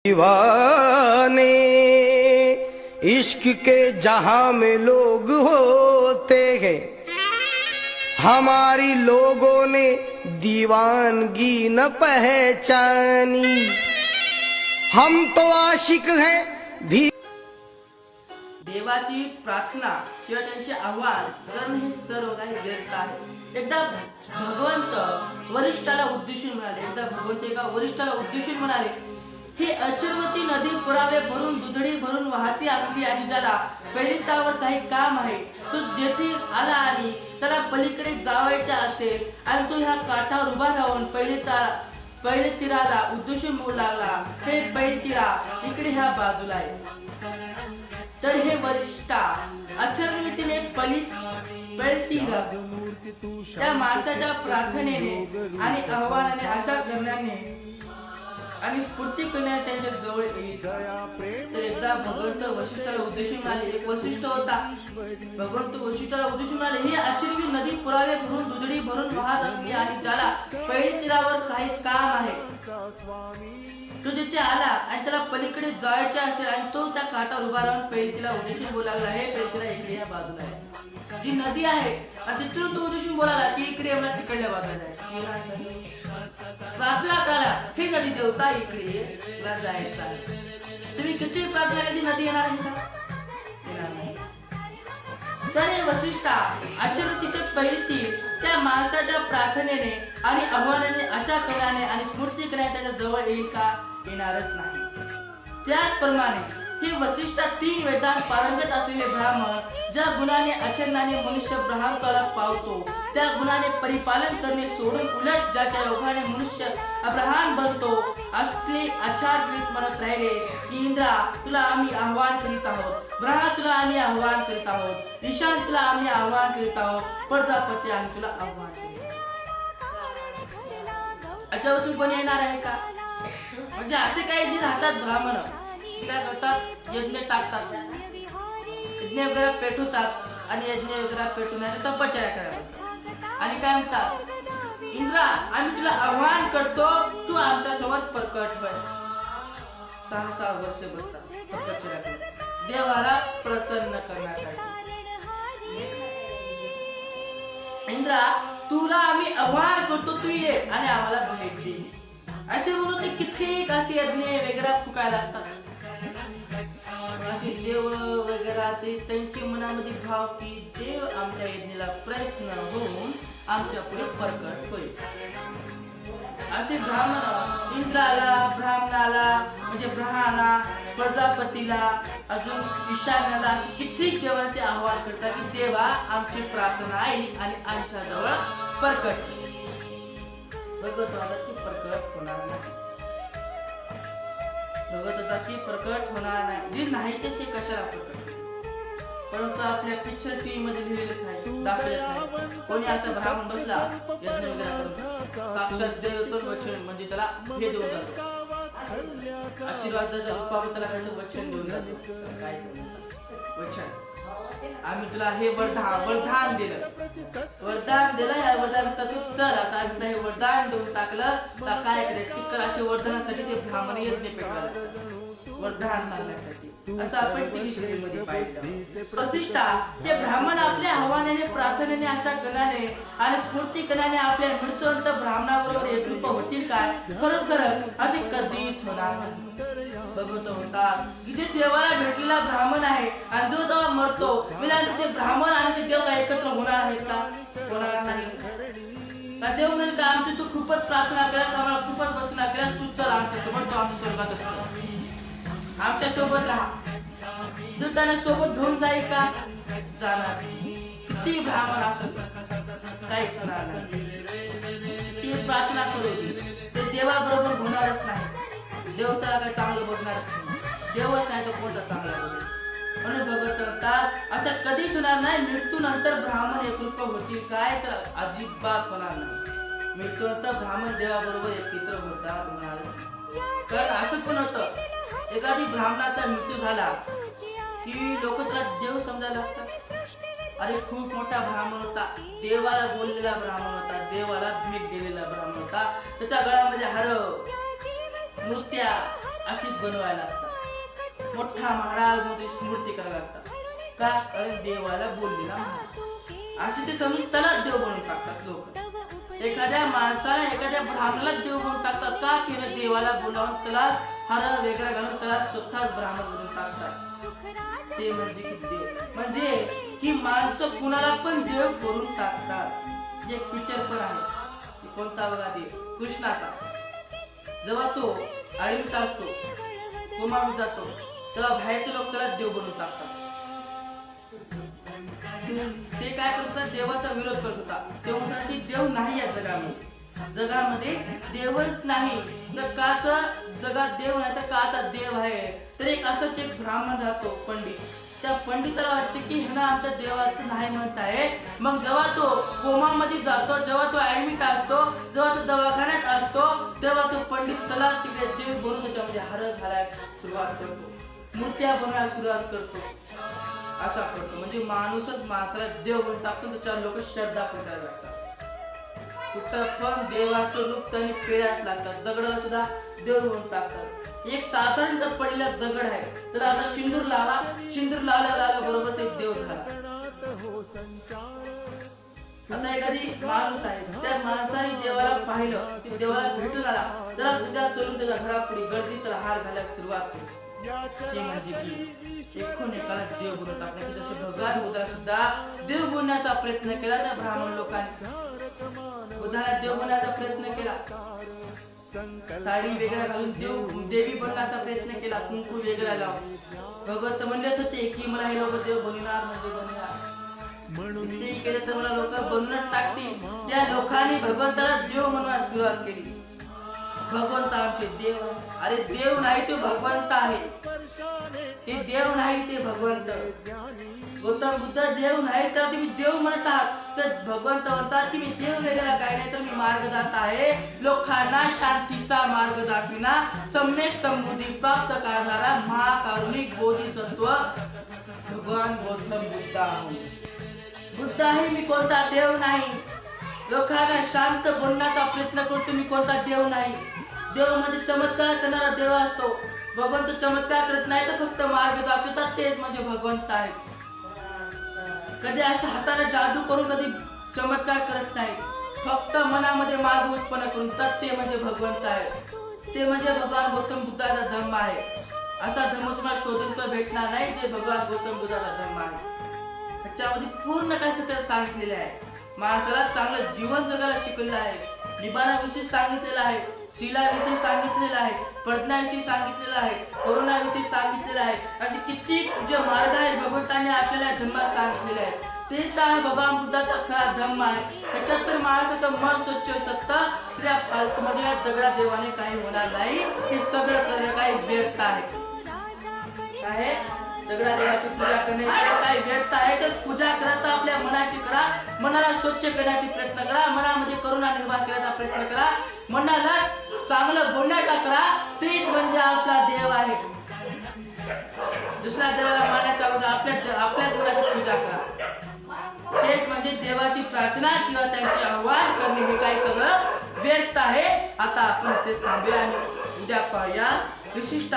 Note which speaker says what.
Speaker 1: दीवाने इश्क के जहां में लोग होते हैं, हमारी लोगों ने दीवानगी न पहचानी। हम तो आशिक हैं भी।
Speaker 2: देवाची प्रार्थना किंवा त्यांचे आव्हान करणं हे सर्व काही व्यर्थ आहे। एकदा भगवंत वरिष्ठाला उद्देशून म्हणाले, हे अचर्वती नदी पुरावे भरून दुधडी भरून वाहती असली आणि ज्याला पैलितावर काही काम आहे, तो जेथे आला आणि त्याला पलीकडे जावायचे असेल आणि तो ह्या काठावर उभा राहून पैलितीराला उद्देशून बोलू लागला, हे पैलितीरा इकडे ह्या बाजूला आहे। तर हे वरिष्ठा अचर्वतीने पैलितीरा त्या माणसाच्या प्रार्थनेने आणि आव्हानाने आशा करण्याने आणि स्फूर्ती करण्याने त्यांच्या जवळ येईल। तर एकदा भगवंत वशिष्ठाला उद्देशून आले। एक वशिष्ठ होता, भगवंत वशिष्ठाला उद्देशून आले, ही अचिरवी नदी पुरावे भरून दुधडी भरून वाहत असली आणि ज्याला पैलितीरावर काही काम आहे, तो जिथे आला आणि त्याला पलीकडे जायचे असेल आणि तो त्या काठावर उभा राहून पैलितीला उद्देशून बोलायला लागला, हे पैलितीरा इकडे या बाजूला आहे। जी नदी आहे आणि तिथून तो उद्देशून बोलायला, ती इकडे मला तिकडल्या बाजूला आहे। प्रार्थना करा, हे नदी देवता इकडे तुला जायचं आहे। तुम्ही किती प्रार्थना केली, नदी येणार आहे का? येणार नाही। तर हे वसिष्ठा अचर्वतीचे पैलिती त्या माणसाच्या प्रार्थनेने आणि आव्हानाने आशा करण्याने आणि स्फूर्ती करण्याने त्याच्या जवळ येईल का? येणारच नाही। त्याचप्रमाणे हे वसिष्ठ 3 वेदांत पारंगत असलेले ब्राह्मण ज्या गुणाने आचरणाने मनुष्य ब्रह्मत्वाला पावतो, त्या गुणाने परिपालन करणे सोडून उलट ज्याच्या योगाने मनुष्य अब्राह्मण बनतो, असले आचार गृहीत म्हणत राहिले की इंद्रा तुला आम्ही आव्हान करीत आहोत, ब्रह्मा तुला आम्ही आव्हान करीत आहोत, ईशान तुला आम्ही आव्हान करीत आहोत, प्रजापती आम्ही तुला आव्हान करीत आहोत। याच्यापासून कोणी येणार आहे का? म्हणजे असे काही जे राहतात ब्राह्मण, ते काय करतात, यज्ञ टाकतात, यज्ञ वगैरे पेटवतात आणि यज्ञ वगैरे पेटून तपश्चर्या करायला आणि काय म्हणतात, इंद्रा आम्ही तुला आव्हान करतो, तू आमच्या समोर प्रकट होय। 6 वर्ष बसतात तपश्चर्या करत देवाला प्रसन्न करण्यासाठी। इंद्रा तुला आम्ही आव्हान करतो, तू ये आणि आम्हाला भेट दे, असे म्हणून ते किती असे यज्ञ वगैरे फुकायला लागतात। असे देव वगैरे ते त्यांच्या मनामध्ये भाव की देव आमच्या यज्ञाला प्रसन्न होऊन आमच्या पुढे प्रकट होईल। असे ब्राह्मण इंद्राला, ब्राह्मणाला म्हणजे ब्रह्माला, प्रजापतीला, अजून ईशान्याला असे किती देवाला ते आव्हान करतात की देवा आमची प्रार्थना येईल आणि आमच्या जवळ प्रकट होईल। भगवंताची प्रकट होणार नाही, भगवंताची प्रकट होणार नाही। जे नाही तेच ते कशाला प्रकट, परंतु आपल्या पिक्चर टीव्ही मध्ये लिहिलेलंच आहे, दाखवलेच आहे। कोणी असं ब्राह्मण बसला यज्ञ वगैरे करून साक्षात देव तो वचन म्हणजे त्याला हे देऊन जातो, आशीर्वादाच्या रूपामध्ये त्याला काही वचन देऊन जातो। काय वचन, आम्ही तुला हे वरदान दिलं, या वरदानाचा तू चल, आता आम्ही तुला हे वरदान देऊन टाकलं, तर काय करायचं कर। असे वरदानासाठी ते ब्राह्मण यज्ञ पेटवायला, वरदान मागण्यासाठी, असं आपण टीव्ही सिरियल मध्ये पाहिलं। वसिष्ठा ते ब्राह्मण आपल्या आव्हानाने, प्रार्थनेने, आशा करण्याने आणि स्फूर्ती करण्याने आपल्या मृत्यूवंत ब्राह्मणाबरोबर एकरूप होतील काय? खरोखर असे कधीच होणार नाही। भगवंत होतात की जे देवाला भेटलेला ब्राह्मण आहे आणि जो तेव्हा मरतो, ते ब्राह्मण आणि ते देव काय एकत्र होणार आहेत का? होणार नाही। देव म्हणेल का आमची तू खूपच प्रार्थना केल्यास, आम्हाला खूपच बसना केल्यास, तू चल आमच्या सोबत, तू आमच्या स्वर्गात आमच्या सोबत राहा। दूताने सोबत घेऊन जाईल का? जाणार। किती ब्राह्मण असत काहीच होणार नाही। ती प्रार्थना करू ते देवाबरोबर होणारच नाही, देव त्याला काही चांगलं बघणारच नाही, देवच नाही तर कोणता चांगला बघेल। म्हणून भगवंत म्हणतात असं कधीच होणार नाही। मृत्यूनंतर ब्राह्मण एकरूप होतील काय? तर अजिबात होणार नाही। मृत्यूनंतर ब्राह्मण देवाबरोबर एकत्र होतात। तर असं पण होतं, एखादी ब्राह्मणाचा मृत्यू झाला की लोक त्याला देव समजायला लागतात। अरे खूप मोठा ब्राह्मण होता, देवाला बोललेला ब्राह्मण होता, देवाला भेट दिलेला ब्राह्मण होता, त्याच्या गळ्यामध्ये हार, मूर्त्या अशीच बनवायला लागतात. मोठा महाराज मोठी मूर्ती करायला लागतात. का अरे देवाला बोललेला महाराज असे ते समजून त्याला देव बनवून टाकतात लोक. एखाद्या माणसाला एखाद्या ब्राह्मणाला देव बनवून टाकतात. का केलं देवाला बोलावून त्याला हार वगैरे घालून त्याला स्वतःच ब्राह्मण बनवून टाकतात. ते म्हणजे की देव म्हणजे की माणसं कुणाला पण देव करून टाकतात. एक पिक्चर पण आहे कोणता बघा देव कृष्णाचा. जेव्हा तो आळीत असतो कोमामध्ये जातो तेव्हा बाहेरचे लोक त्याला देव बनवून टाकतात. ते काय करतात देवाचा विरोध करत होता. ते म्हणतात की देव नाही या जगामध्ये देवच नाही. तर काचा जगात देव नाही तर काचा देव आहे. तर एक असंच एक ब्राह्मण राहतो पंडित. त्या पंडिताला वाटते की ह्यानं आमच्या देवाचं नाही म्हणत आहे. मग जेव्हा तो कोमामध्ये जातो जेव्हा तो ऍडमिट असतो जेव्हा तो दवाखान्यात असतो तेव्हा तो पंडित त्याला तिकडे देव बनवून त्याच्यामध्ये हार घालायला सुरुवात करतो. मूर्त्या बनवायला सुरुवात करतो. असा करतो म्हणजे माणूसच माणसाला देव बनवून टाकतो. त्याच्यावर लोक श्रद्धा पेटायला लागतात. कुठं पण देवाचं रूप त्यांनी पेरायला लागतात. दगडाला सुद्धा देव बनवून टाकतात. एक साधारण जर पडलेला दगड आहे तर आता सिंदूर लावल्या बरोबर ते देव झाला. आता एखादी माणूस आहे त्या माणसाने देवाला पाहिलं की देवाला भेटून आला त्याला उद्या चलून त्याच्या घरापुढे गर्दी त्याला हार घालायला सुरुवात केली. ते म्हणजे की एकूण एकाला देव बनवून टाकले. की जसे भगवान बुद्धाला सुद्धा देव बनवण्याचा प्रयत्न केला त्या ब्राह्मण लोकांनी. बुद्धाला देव बनवण्याचा प्रयत्न केला. साडी वगैरे घालून देवी बनण्याचा प्रयत्न केला. कुंकू वगैरे लावून. भगवंत म्हणलेच होते की मला हे लोक देव बनवणार म्हणजे बनवणार. ते केले तर मला लोक बनवूनच टाकतील. त्या लोकांनी भगवंताला देव बनवायला सुरुवात केली. भगवंत आमचे देव अरे देव नाही तो भगवंत आहे. ते देव नाही ते भगवंत. गौतम बुद्ध देव नाही तर तुम्ही देव म्हणत आहात. तर भगवंत म्हणतात की मी देव वगैरे काय नाही तर मी मार्गदाता आहे. लोकांना शांतीचा मार्ग दाखविना सम्यक समृद्धी प्राप्त करणारा महाकारुणिक बोधिसत्व भगवान गौतम बुद्ध आहे. बुद्ध आहे मी कोणता देव नाही. लोकांना शांत बनण्याचा प्रयत्न करतो मी कोणता देव नाही. देव म्हणजे चमत्कार करणारा देव असतो. भगवंत चमत्कार करत नाही तर फक्त मार्ग दाखवतात तेच म्हणजे भगवंत आहे. कधी अशा हाताने जादू करून कधी चमत्कार करत नाही. फक्त मनामध्ये मार्ग उत्पन्न करून देतात ते म्हणजे भगवंत आहे. ते म्हणजे भगवान गौतम बुद्धाचा धर्म आहे. असा धर्म तुम्हाला शोधून पण भेटणार नाही जे भगवान गौतम बुद्धाचा धर्म आहे. त्याच्यामध्ये पूर्ण काय सत्य सांगितलेले आहे. माणसाला चांगलं जीवन जगायला शिकवलेलं आहे. निबाणाविषयी सांगितलेलं आहे. शीलाविषयी सांगितलेलं आहे. प्रज्ञाविषयी सांगितलेलं आहे. करुणाविषयी सांगितलेलं आहे. असे किती जे मार्ग आहेत भगवंताने आपल्याला धर्मात सांगितलेले आहेत. तेच तर भगवान बुद्धाचा खरा धर्म आहे. त्याच्यात तर माणसाचं मन स्वच्छ होऊ शकतं. तर या फालतूमध्ये या दगडा देवाने काही होणार नाही. हे सगळं करणं काही व्यर्थ आहे. काय दगडा देवाची पूजा करणे काही व्यर्थ आहे. तर पूजा करता आपल्या मनाची करा. मनाला स्वच्छ करण्याचा प्रयत्न करा. मनामध्ये करुणा निर्माण करण्याचा प्रयत्न करा. मनाला चांगलं बोलण्याचा करा. तेच म्हणजे आपला देव आहे. दुसऱ्या देवाला मानण्याचा आपल्याच गुणाची पूजा करा. तेच म्हणजे देवाची प्रार्थना किंवा त्यांचे आव्हान करणे हे काही सगळं व्यर्थ आहे. आता आपण इथेच थांबूया आणि उद्या पाहूया विशिष्ट